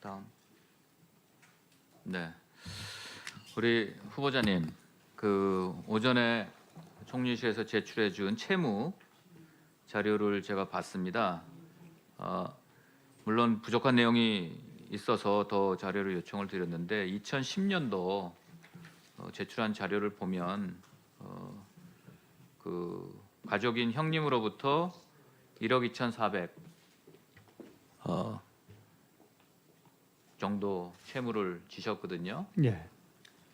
다음. 네, 우리 후보자님, 그 오전에 총리실에서 제출해준 채무 자료를 제가 봤습니다. 물론 부족한 내용이 있어서 더 자료를 요청을 드렸는데 2010년도 제출한 자료를 보면 그 가족인 형님으로부터 1억 2,400 정도 채무를 지셨거든요. 예.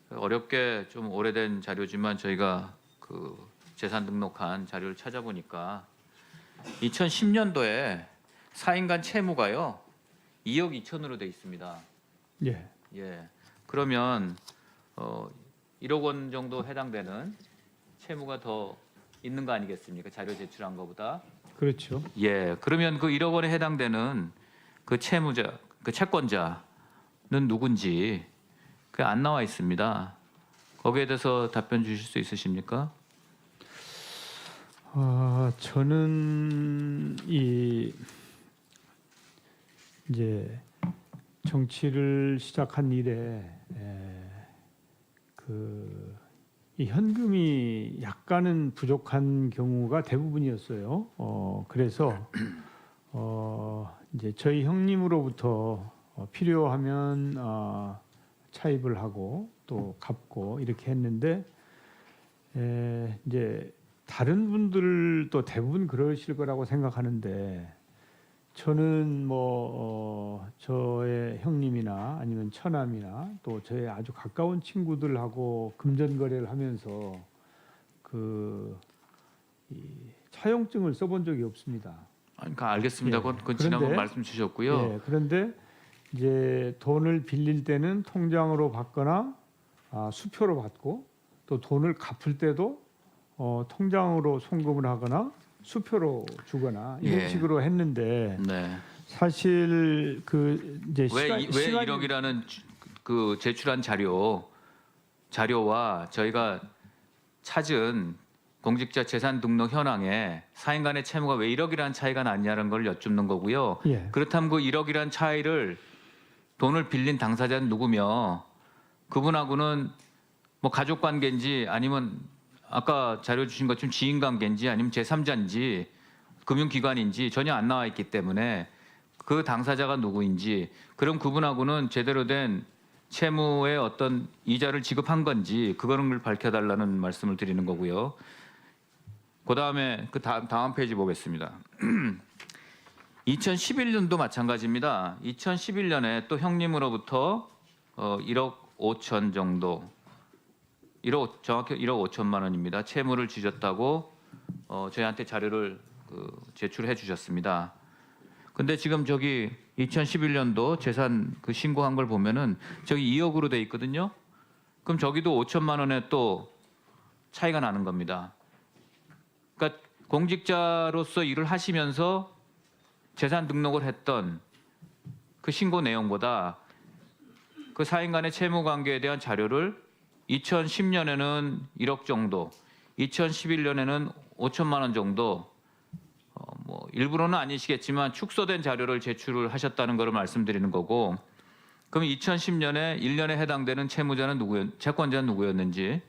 어렵게 좀 오래된 자료지만 저희가 그 재산 등록한 자료를 찾아보니까 2010년도에 4인간 채무가요 2억 2천으로 돼 있습니다. 예. 예. 그러면 1억 원 정도 해당되는 채무가 더 있는 거 아니겠습니까? 자료 제출한 것보다. 그렇죠. 예. 그러면 그 1억 원에 해당되는 그 채무자, 그 채권자는 누군지 그 안 나와 있습니다. 거기에 대해서 답변 주실 수 있으십니까? 저는 이제 정치를 시작한 이래 이 현금이 약간은 부족한 경우가 대부분이었어요. 그래서 이제 저희 형님으로부터 필요하면 차입을 하고 또 갚고 이렇게 했는데 이제 다른 분들도 대부분 그러실 거라고 생각하는데 저는 저의 형님이나 아니면 처남이나 또 저의 아주 가까운 친구들하고 금전 거래를 하면서 이 차용증을 써본 적이 없습니다. 그러니까 알겠습니다. 예. 그건 지난번 말씀 주셨고요. 예, 그런데 이제 돈을 빌릴 때는 통장으로 받거나 수표로 받고 또 돈을 갚을 때도 통장으로 송금을 하거나 수표로 주거나 이런 예. 식으로 했는데 네. 사실 그 이제 왜 시간이 1억이라는 그 제출한 자료와 저희가 찾은 공직자 재산 등록 현황에 4인 간의 채무가 왜 1억이라는 차이가 나냐는 걸 여쭙는 거고요. 예. 그렇다면 그 1억이라는 차이를 돈을 빌린 당사자는 누구며 그분하고는 뭐 가족 관계인지 아니면 아까 자료 주신 것처럼 지인 관계인지 아니면 제3자인지 금융기관인지 전혀 안 나와 있기 때문에 그 당사자가 누구인지 그럼 그분하고는 제대로 된 채무의 어떤 이자를 지급한 건지 그거를 밝혀달라는 말씀을 드리는 거고요. 그다음에 그 다음 페이지 보겠습니다. 2011년도 마찬가지입니다. 2011년에 또 형님으로부터 1억 5천 정도, 정확히 1억 5천만 원입니다. 채무를 지셨다고 저희한테 자료를 제출해 주셨습니다. 근데 지금 저기 2011년도 재산 그 신고한 걸 보면은 저기 2억으로 돼 있거든요. 그럼 저기도 5천만 원에 또 차이가 나는 겁니다. 그러니까 공직자로서 일을 하시면서 재산 등록을 했던 그 신고 내용보다 그 4인 간의 채무 관계에 대한 자료를 2010년에는 1억 정도, 2011년에는 5천만 원 정도, 뭐 일부러는 아니시겠지만 축소된 자료를 제출을 하셨다는 것을 말씀드리는 거고, 그럼 2010년에 1년에 해당되는 채권자는 누구였는지,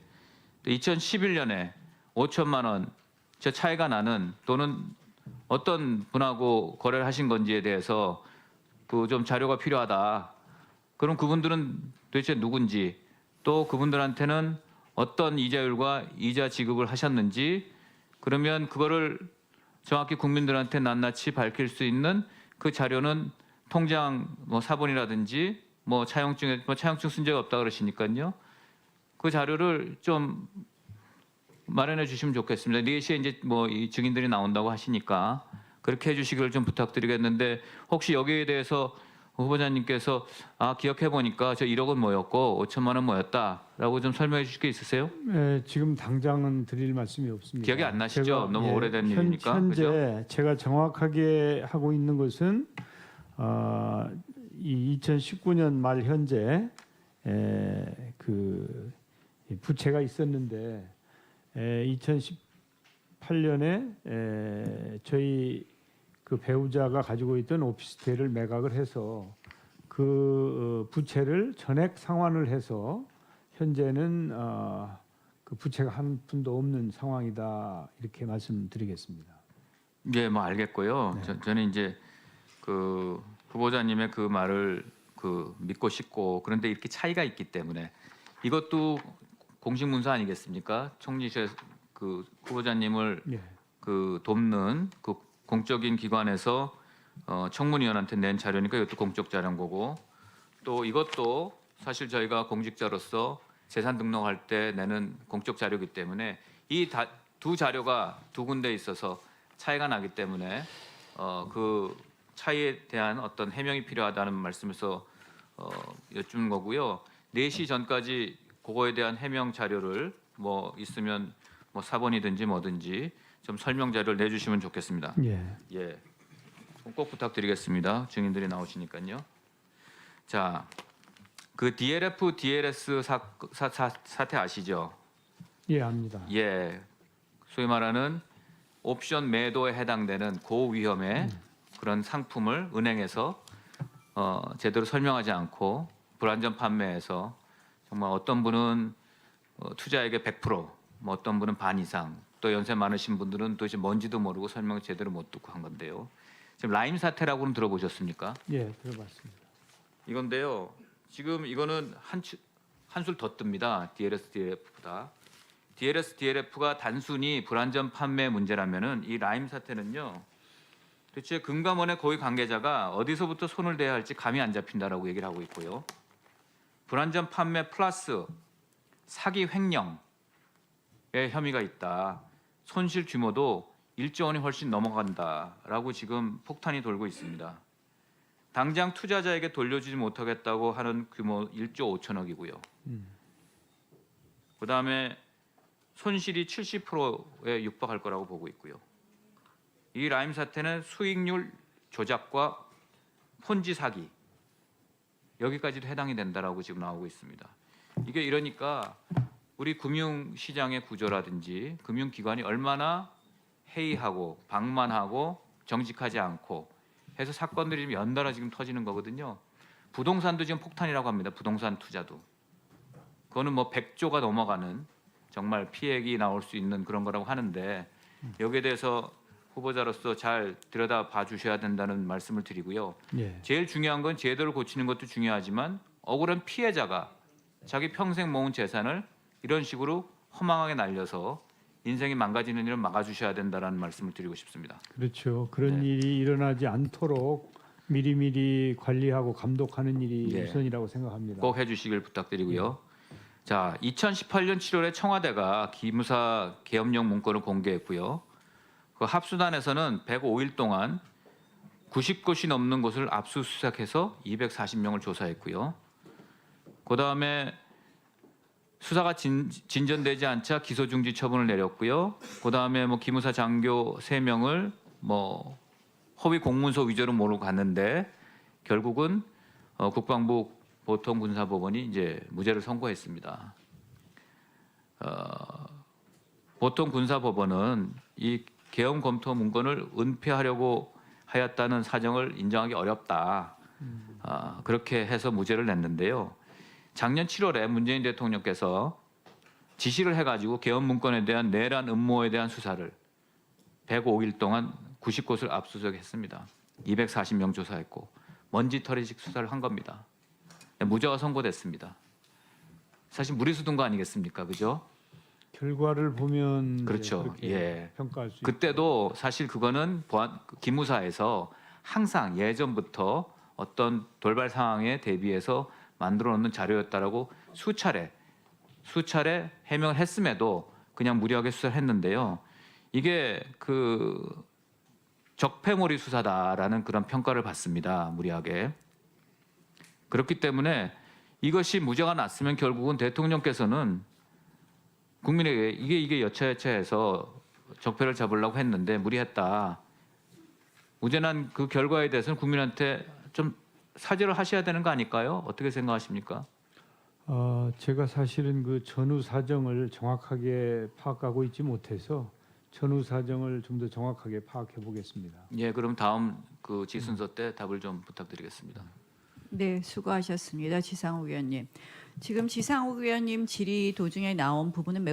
2011년에 5천만 원 저 차이가 나는 또는 어떤 분하고 거래를 하신 건지에 대해서 그 좀 자료가 필요하다. 그럼 그분들은 도대체 누군지 또 그분들한테는 어떤 이자율과 이자 지급을 하셨는지 그러면 그거를 정확히 국민들한테 낱낱이 밝힐 수 있는 그 자료는 통장 뭐 사본이라든지 뭐 차용증 쓴 적이 없다 그러시니까요. 그 자료를 좀 마련해 주시면 좋겠습니다. 4시에 이제 뭐 이 증인들이 나온다고 하시니까 그렇게 해주시기를 좀 부탁드리겠는데 혹시 여기에 대해서 후보자님께서 기억해 보니까 저 1억은 뭐였고 5천만 원 뭐였다라고 좀 설명해 주실 게 있으세요? 네, 지금 당장은 드릴 말씀이 없습니다. 기억이 안 나시죠? 제가, 너무 오래된 일이니까. 현재 그죠? 제가 정확하게 하고 있는 것은 이 2019년 말 현재 그 부채가 있었는데 2018년에 저희 그 배우자가 가지고 있던 오피스텔을 매각을 해서 그 부채를 전액 상환을 해서 현재는 그 부채가 한 푼도 없는 상황이다 이렇게 말씀드리겠습니다. 예, 뭐 알겠고요. 네. 저는 이제 그 후보자님의 그 말을 그 믿고 싶고 그런데 이렇게 차이가 있기 때문에 이것도 공식 문서 아니겠습니까? 총리실 그 후보자님을 예. 그 돕는 그 공적인 기관에서 청문위원한테 낸 자료니까 이것도 공적 자료인 거고 또 이것도 사실 저희가 공직자로서 재산 등록할 때 내는 공적 자료이기 때문에 이 두 자료가 두 군데 있어서 차이가 나기 때문에 그 차이에 대한 어떤 해명이 필요하다는 말씀에서 여쭙는 거고요. 4시 전까지 그거에 대한 해명 자료를 뭐 있으면 뭐 사본이든지 뭐든지 좀 설명 자료를 내주시면 좋겠습니다. 예. 예, 꼭 부탁드리겠습니다. 증인들이 나오시니까요. 자, 그 DLF, DLS 사태 아시죠? 예, 압니다. 예, 소위 말하는 옵션 매도에 해당되는 고위험의 그런 상품을 은행에서 제대로 설명하지 않고 불안전 판매해서 정말 어떤 분은 투자액의 100%, 뭐 어떤 분은 반 이상, 또 연세 많으신 분들은 도대체 뭔지도 모르고 설명을 제대로 못 듣고 한 건데요. 지금 라임 사태라고는 들어보셨습니까? 예, 들어봤습니다. 이건데요. 지금 이거는 한술 더 뜹니다. DLS, DLF보다. DLS, DLF가 단순히 불안전 판매 문제라면은 이 라임 사태는요. 대체 금감원의 고위 관계자가 어디서부터 손을 대야 할지 감이 안 잡힌다라고 얘기를 하고 있고요. 불안전 판매 플러스 사기 횡령의 혐의가 있다. 손실 규모도 1조 원이 훨씬 넘어간다라고 지금 폭탄이 돌고 있습니다. 당장 투자자에게 돌려주지 못하겠다고 하는 규모 1조 5천억이고요. 그다음에 손실이 70%에 육박할 거라고 보고 있고요. 이 라임 사태는 수익률 조작과 폰지 사기 여기까지도 해당이 된다라고 지금 나오고 있습니다. 이게 이러니까 우리 금융시장의 구조라든지 금융기관이 얼마나 해이하고 방만하고 정직하지 않고 해서 사건들이 지금 연달아 지금 터지는 거거든요. 부동산도 지금 폭탄이라고 합니다. 부동산 투자도. 그거는 뭐 100조가 넘어가는 정말 피해액이 나올 수 있는 그런 거라고 하는데 여기에 대해서 후보자로서 잘 들여다봐 주셔야 된다는 말씀을 드리고요. 예. 제일 중요한 건 제도를 고치는 것도 중요하지만 억울한 피해자가 자기 평생 모은 재산을 이런 식으로 허망하게 날려서 인생이 망가지는 일을 막아주셔야 된다는 말씀을 드리고 싶습니다. 그렇죠. 그런 네. 일이 일어나지 않도록 미리미리 관리하고 감독하는 일이 예. 우선이라고 생각합니다. 꼭 해주시길 부탁드리고요. 자, 2018년 7월에 청와대가 기무사 계엄령 문건을 공개했고요. 그 합수단에서는 105일 동안 90곳이 넘는 곳을 압수수색해서 240명을 조사했고요. 그 다음에 수사가 진전되지 않자 기소중지 처분을 내렸고요. 그 다음에 뭐 기무사 장교 3명을 뭐 허위 공문서 위조로 몰고 갔는데 결국은 국방부 보통군사법원이 이제 무죄를 선고했습니다. 보통군사법원은 이 계엄 검토 문건을 은폐하려고 하였다는 사정을 인정하기 어렵다. 그렇게 해서 무죄를 냈는데요. 작년 7월에 문재인 대통령께서 지시를 해가지고 계엄 문건에 대한 내란 음모에 대한 수사를 105일 동안 90곳을 압수수색했습니다. 240명 조사했고 먼지털이식 수사를 한 겁니다. 무죄가 선고됐습니다. 사실 무리수 둔 거 아니겠습니까, 그죠? 결과를 보면 이제 그렇죠. 그렇게 예. 평가할 수 그때도 사실 그거는 기무사에서 항상 예전부터 어떤 돌발 상황에 대비해서 만들어 놓는 자료였다라고 수차례 해명을 했음에도 그냥 무리하게 수사를 했는데요. 이게 그 적폐몰이 수사다라는 그런 평가를 받습니다. 무리하게. 그렇기 때문에 이것이 무죄가 났으면 결국은 대통령께서는 국민에게 이게 여차여차해서 적폐를 잡으려고 했는데 무리했다. 무죄난 그 결과에 대해서는 국민한테 좀 사죄를 하셔야 되는 거 아닐까요? 어떻게 생각하십니까? 제가 사실은 그 전후 사정을 정확하게 파악하고 있지 못해서 전후 사정을 좀 더 정확하게 파악해 보겠습니다. 예, 그럼 다음 그 지순서 때 답을 좀 부탁드리겠습니다. 네, 수고하셨습니다. 지상욱 의원님. 지금 지상욱 의원님 질의 도중에 나온 부분은 매우